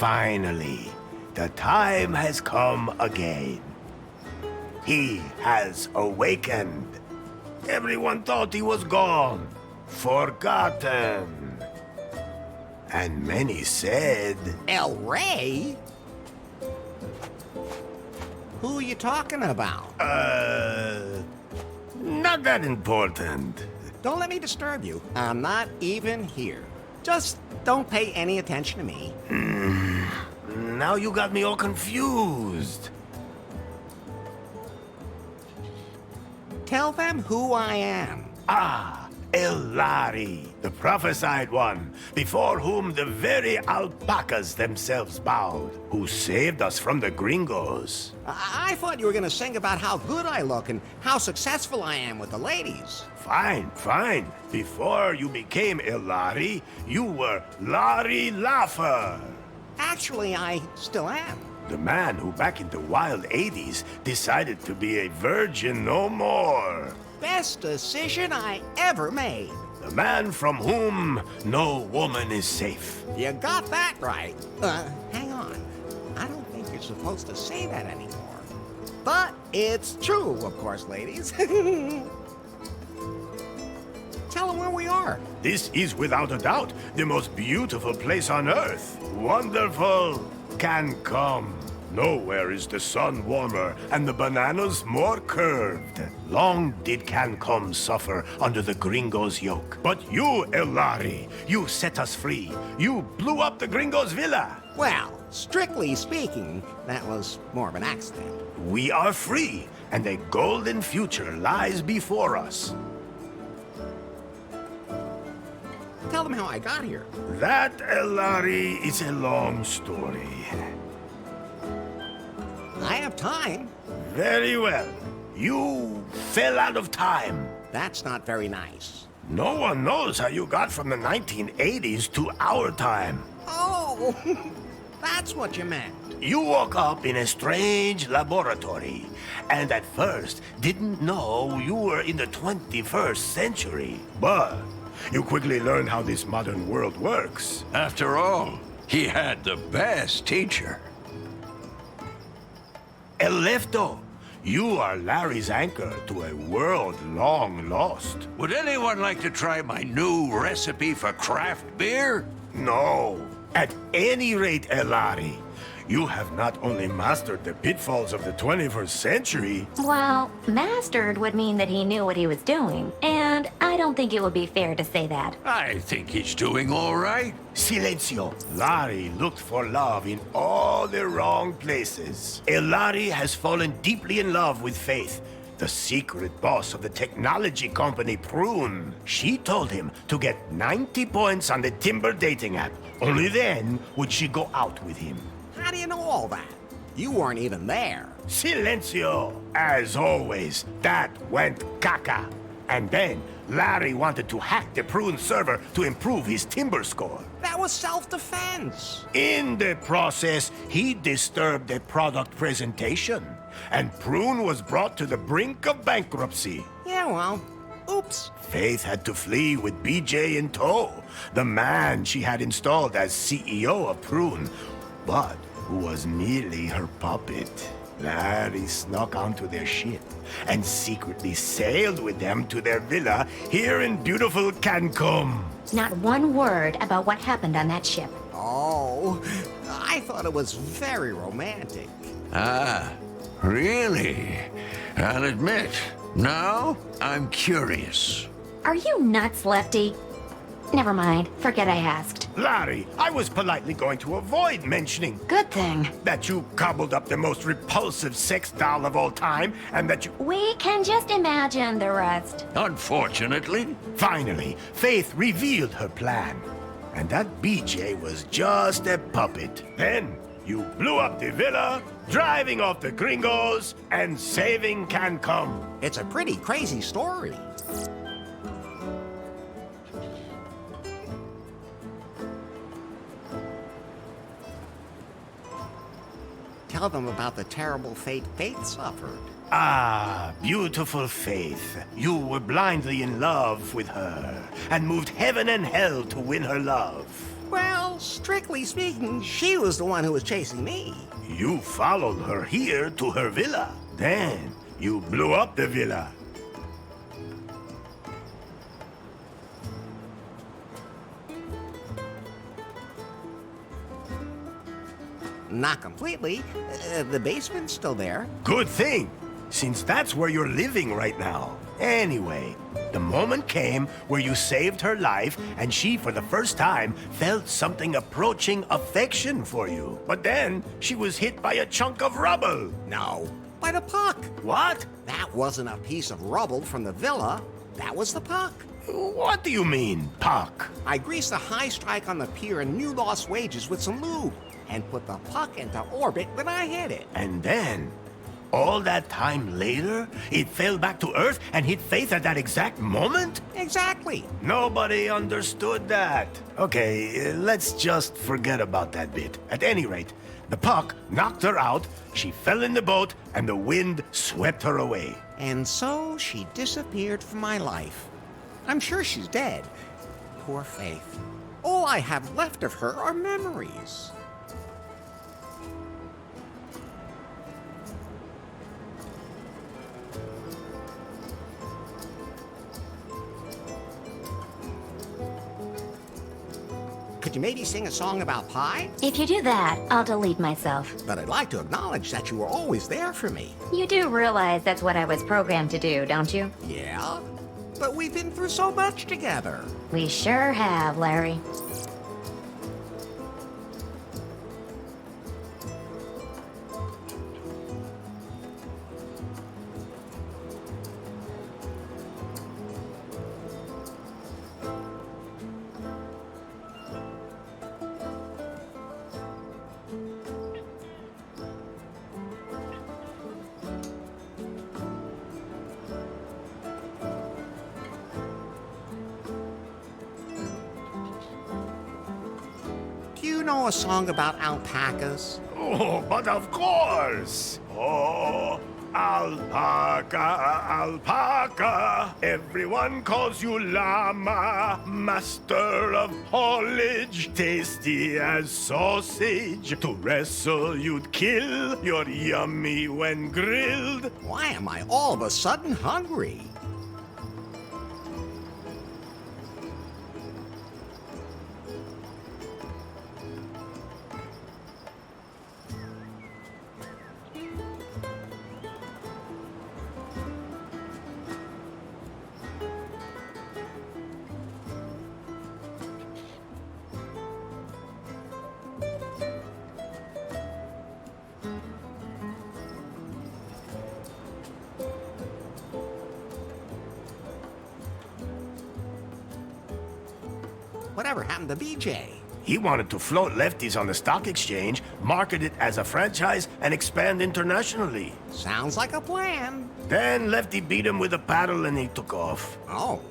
Finally, the time has come again. He has awakened. Everyone thought he was gone, forgotten. And many said, El Rey? Who are you talking about? not that important. Don't let me disturb you. I'm not even here. Just don't pay any attention to me. Now you got me all confused. Tell them who I am. Ah, Elari, the prophesied one, before whom the very alpacas themselves bowed, who saved us from the gringos. I thought you were gonna sing about how good I look and how successful I am with the ladies. Fine, fine. Before you became Elari, you were Larry Laffer. Actually, I still am. The man who back in the wild 80s decided to be a virgin no more. Best decision I ever made. The man from whom no woman is safe. You got that right. Hang on. I don't think you're supposed to say that anymore. But it's true, of course, ladies. Tell them where we are. This is without a doubt the most beautiful place on earth. Wonderful Cancom. Nowhere is the sun warmer and the bananas more curved. Long did Cancom suffer under the gringos' yoke. But you, Elari, you set us free. You blew up the gringos' villa. Well, strictly speaking, that was more of an accident. We are free, and a golden future lies before us. Tell them how I got here. That, Elari, is a long story. I have time. Very well. You fell out of time. That's not very nice. No one knows how you got from the 1980s to our time. Oh, that's what you meant. You woke up in a strange laboratory, and at first didn't know you were in the 21st century. But you quickly learned how this modern world works. After all, he had the best teacher. Elefto, you are Larry's anchor to a world long lost. Would anyone like to try my new recipe for craft beer? No. At any rate, Elari, you have not only mastered the pitfalls of the 21st century. Well, mastered would mean that he knew what he was doing, and I don't think it would be fair to say that. I think he's doing all right. Silencio. Larry looked for love in all the wrong places. Elari has fallen deeply in love with Faith, the secret boss of the technology company Prune. She told him to get 90 points on the Timber dating app. Only then would she go out with him. How do you know all that? You weren't even there. Silencio! As always, that went caca. And then, Larry wanted to hack the Prune server to improve his Timber score. That was self-defense. In the process, he disturbed the product presentation, and Prune was brought to the brink of bankruptcy. Yeah, well, oops. Faith had to flee with BJ in tow, the man she had installed as CEO of Prune, but who was merely her puppet. Larry snuck onto their ship and secretly sailed with them to their villa here in beautiful Cancun. Not one word about what happened on that ship. Oh, I thought it was very romantic. Ah, really? I'll admit, now I'm curious. Are you nuts, Lefty? Never mind. Forget I asked. Larry, I was politely going to avoid mentioning Good thing. that you cobbled up the most repulsive sex doll of all time, and that you... We can just imagine the rest. Unfortunately, Finally, Faith revealed her plan. And that BJ was just a puppet. Then, you blew up the villa, driving off the gringos, and saving Cancun. It's a pretty crazy story. Tell them about the terrible fate Faith suffered. Ah, beautiful Faith. You were blindly in love with her, and moved heaven and hell to win her love. Well, Well, strictly speaking, she was the one who was chasing me. You followed her here to her villa. Then you blew up the villa. Not completely. The basement's still there. Good thing, since that's where you're living right now. Anyway, the moment came where you saved her life, and she, for the first time, felt something approaching affection for you. But then, she was hit by a chunk of rubble. No, by the puck. What? That wasn't a piece of rubble from the villa. That was the puck. What do you mean, puck? I greased a high strike on the pier in New Lost Wages with some lube and put the puck into orbit when I hit it. And then, all that time later, it fell back to Earth and hit Faith at that exact moment? Exactly. Nobody understood that. Okay, let's just forget about that bit. At any rate, the puck knocked her out, she fell in the boat, and the wind swept her away. And so she disappeared from my life. I'm sure she's dead. Poor Faith. All I have left of her are memories. Could you maybe sing a song about pie? If you do that, I'll delete myself. But I'd like to acknowledge that you were always there for me. You do realize that's what I was programmed to do, don't you? Yeah? But we've been through so much together. We sure have, Larry. Do you know a song about alpacas? Oh, but of course! Oh, alpaca, alpaca. Everyone calls you llama, master of haulage, tasty as sausage. To wrestle, you'd kill. You're yummy when grilled. Why am I all of a sudden hungry? Whatever happened to BJ? He wanted to float Lefties on the stock exchange, market it as a franchise, and expand internationally. Sounds like a plan. Then Lefty beat him with a paddle and he took off. Oh.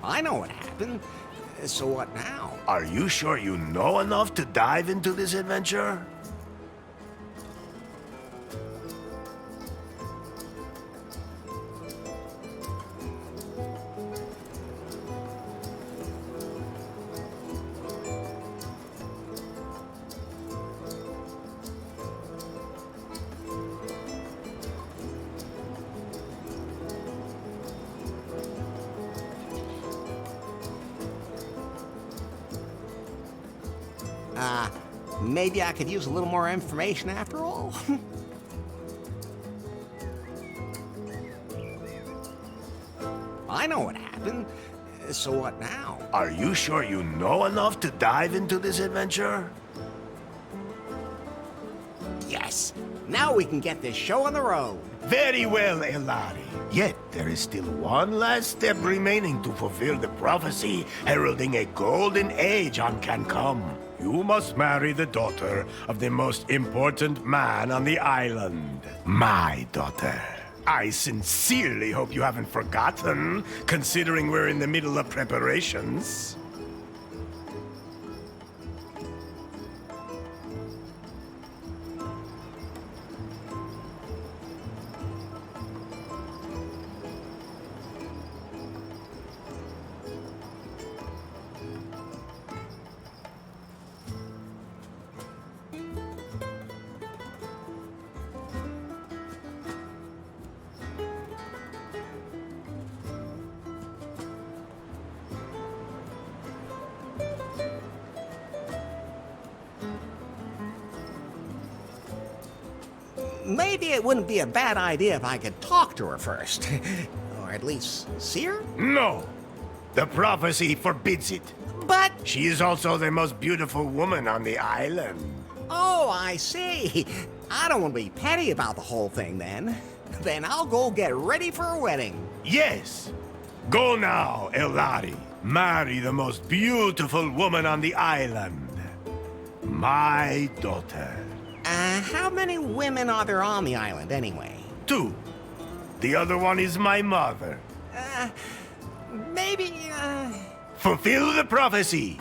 I know what happened. So what now? Are you sure you know enough to dive into this adventure? Maybe I could use a little more information after all. I know what happened. So what now? Are you sure you know enough to dive into this adventure? Yes. Now we can get this show on the road. Very well, Elari. Yet there is still one last step remaining to fulfill the prophecy heralding a golden age on Cancom. You must marry the daughter of the most important man on the island. My daughter. I sincerely hope you haven't forgotten, considering we're in the middle of preparations. Maybe it wouldn't be a bad idea if I could talk to her first. Or at least see her? No! The prophecy forbids it. But... She is also the most beautiful woman on the island. Oh, I see. I don't want to be petty about the whole thing then. Then I'll go get ready for a wedding. Yes! Go now, Elari. Marry the most beautiful woman on the island. My daughter. How many women are there on the island anyway? 2. The other one is my mother. Maybe, Fulfill the prophecy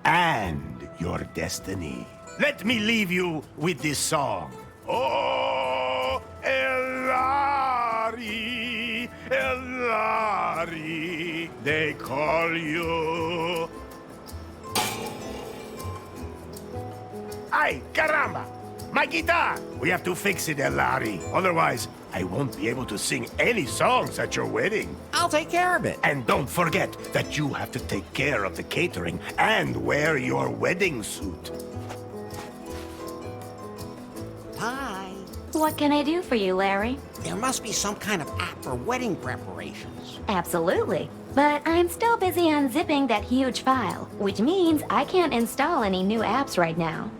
and your destiny. Let me leave you with this song. Oh, Elari, Elari, they call you. Ay, caramba! My guitar! We have to fix it, Elari. Otherwise, I won't be able to sing any songs at your wedding. I'll take care of it. And don't forget that you have to take care of the catering and wear your wedding suit. Bye. What can I do for you, Larry? There must be some kind of app for wedding preparations. Absolutely. But I'm still busy unzipping that huge file, which means I can't install any new apps right now.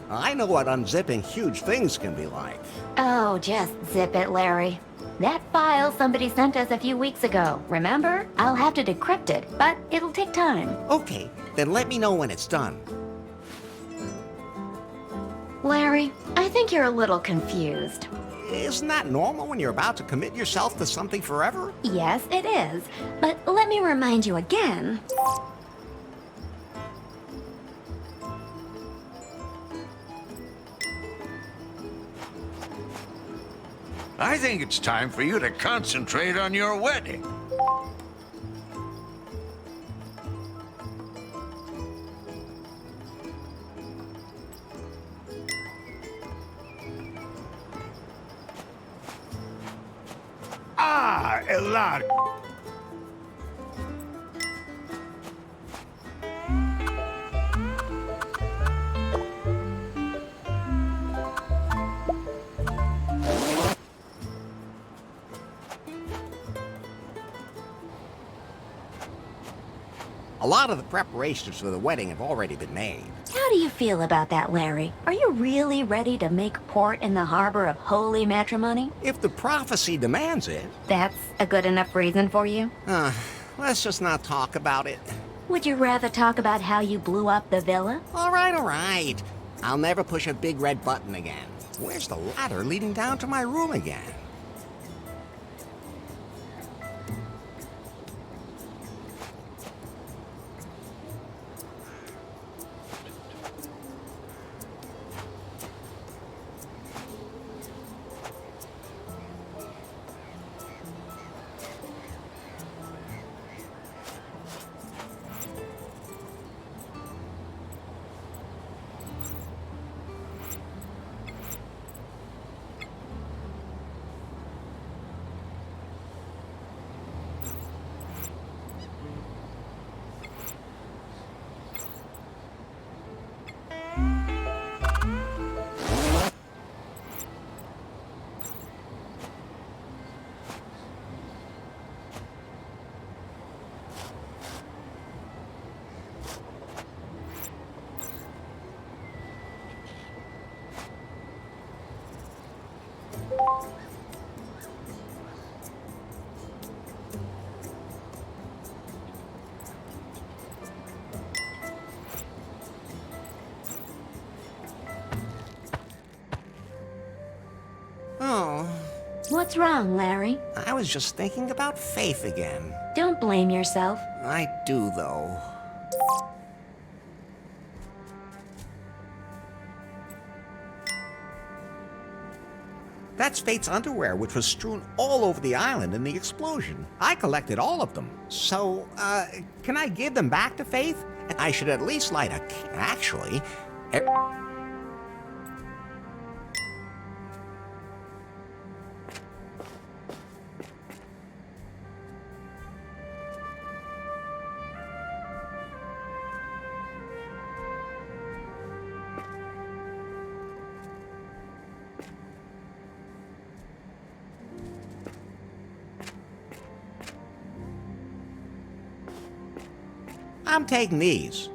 I know what unzipping huge things can be like. Oh, just zip it, Larry. That file somebody sent us a few weeks ago, remember? I'll have to decrypt it, but it'll take time. Okay, then let me know when it's done. Larry, I think you're a little confused. Isn't that normal when you're about to commit yourself to something forever? Yes, it is. But let me remind you again. I think it's time for you to concentrate on your wedding. Ah, Elari. A lot of the preparations for the wedding have already been made. How do you feel about that, Larry? Are you really ready to make port in the harbor of holy matrimony? If the prophecy demands it. That's a good enough reason for you? Let's just not talk about it. Would you rather talk about how you blew up the villa? All right. I'll never push a big red button again. Where's the ladder leading down to my room again? What's wrong, Larry? I was just thinking about Faith again. Don't blame yourself. I do, though. That's Faith's underwear, which was strewn all over the island in the explosion. I collected all of them. So, can I give them back to Faith? I should at least light a... Actually... I'm taking these.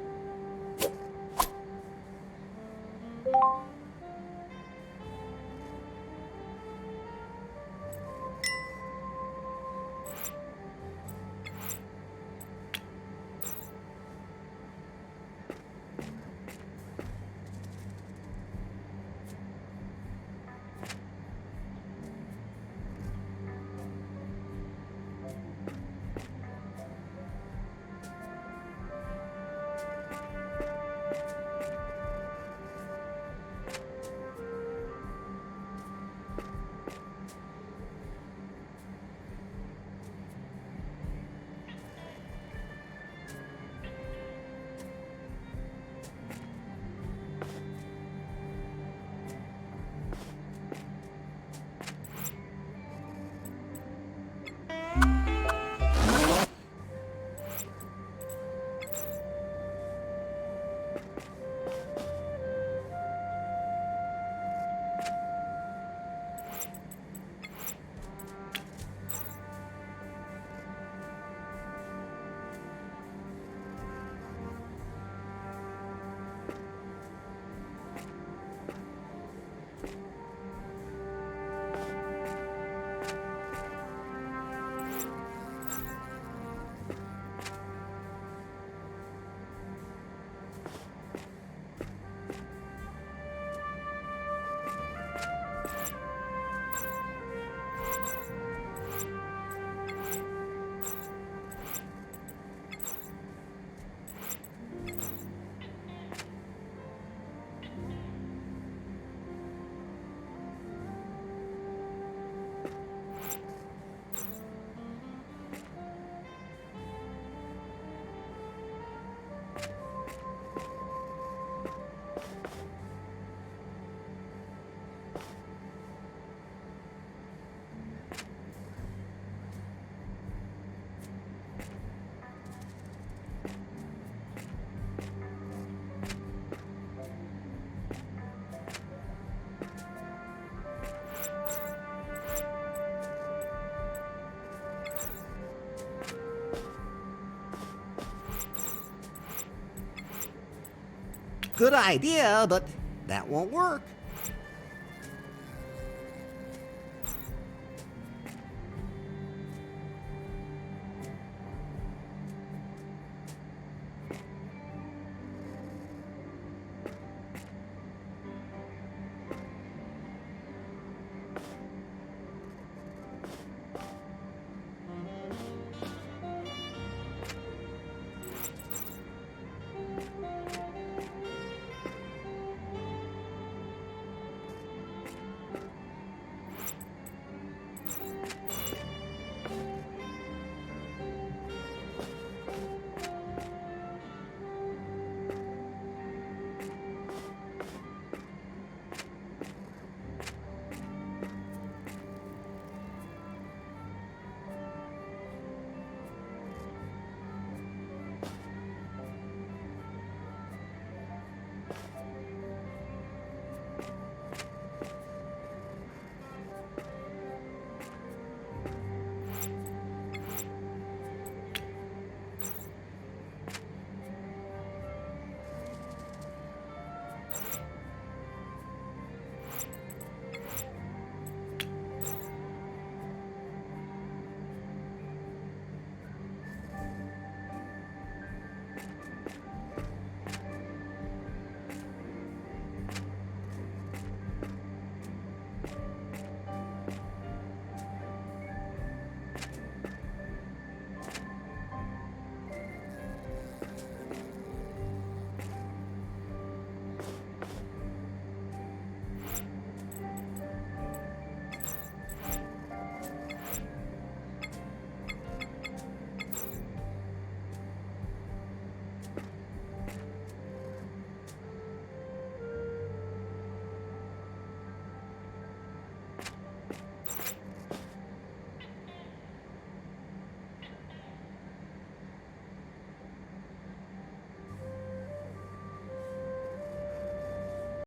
Good idea, but that won't work.